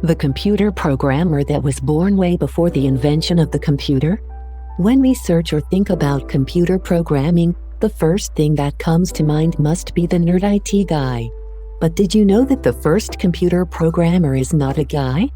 the computer programmer that was born way before the invention of the computer? When we search or think about computer programming, the first thing that comes to mind must be the nerd IT guy. But did you know that the first computer programmer is not a guy?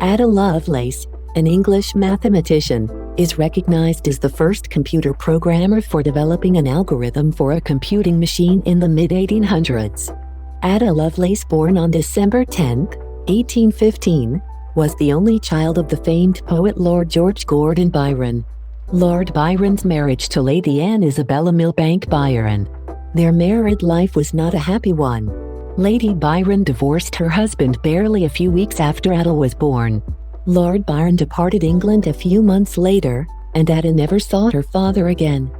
Ada Lovelace, an English mathematician, is recognized as the first computer programmer for developing an algorithm for a computing machine in the mid-1800s. Ada Lovelace, born on December 10, 1815, was the only child of the famed poet Lord George Gordon Byron. Lord Byron's marriage to Lady Anne Isabella Milbanke Byron. Their married life was not a happy one. Lady Byron divorced her husband barely a few weeks after Ada was born. Lord Byron departed England a few months later, and Ada never saw her father again.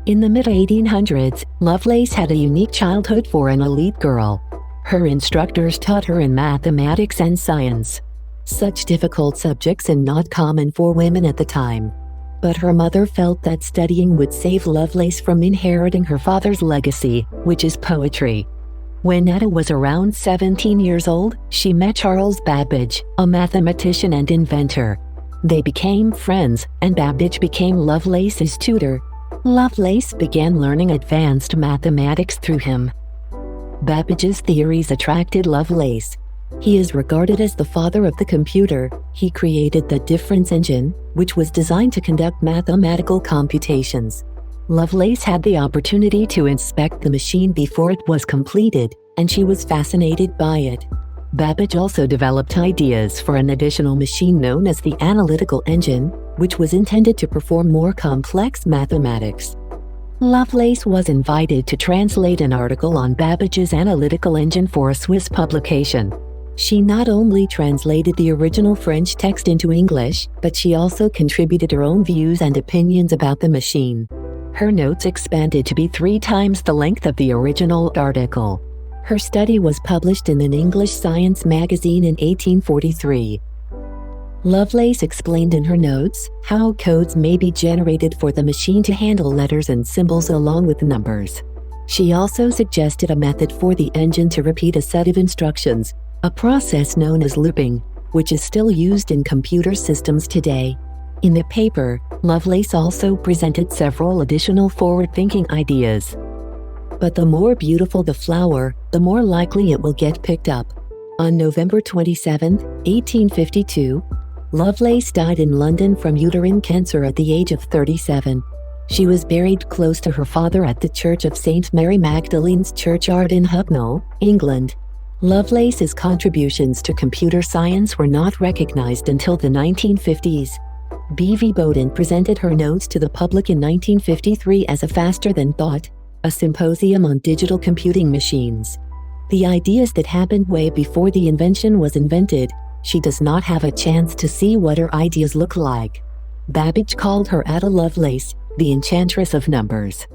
In the mid-1800s, Lovelace had a unique childhood for an elite girl. Her instructors taught her in mathematics and science, such difficult subjects and not common for women at the time. But her mother felt that studying would save Lovelace from inheriting her father's legacy, which is poetry. When Ada was around 17 years old, she met Charles Babbage, a mathematician and inventor. They became friends, and Babbage became Lovelace's tutor. Lovelace began learning advanced mathematics through him. Babbage's theories attracted Lovelace. He is regarded as the father of the computer. He created the difference engine, which was designed to conduct mathematical computations. Lovelace had the opportunity to inspect the machine before it was completed, and she was fascinated by it. Babbage also developed ideas for an additional machine known as the analytical engine, which was intended to perform more complex mathematics. Lovelace was invited to translate an article on Babbage's analytical engine for a Swiss publication. She not only translated the original French text into English, but she also contributed her own views and opinions about the machine. Her notes expanded to be 3 times the length of the original article. Her study was published in an English science magazine in 1843. Lovelace explained in her notes how codes may be generated for the machine to handle letters and symbols along with numbers. She also suggested a method for the engine to repeat a set of instructions, a process known as looping, which is still used in computer systems today. In the paper, Lovelace also presented several additional forward-thinking ideas. But the more beautiful the flower, the more likely it will get picked up. On November 27, 1852, Lovelace died in London from uterine cancer at the age of 37. She was buried close to her father at the Church of St. Mary Magdalene's churchyard in Hucknall, England. Lovelace's contributions to computer science were not recognized until the 1950s. B.V. Bowden presented her notes to the public in 1953 as a Faster Than Thought, a symposium on digital computing machines. The ideas that happened way before the invention was invented, she does not have a chance to see what her ideas look like. Babbage called her Ada Lovelace, the enchantress of numbers.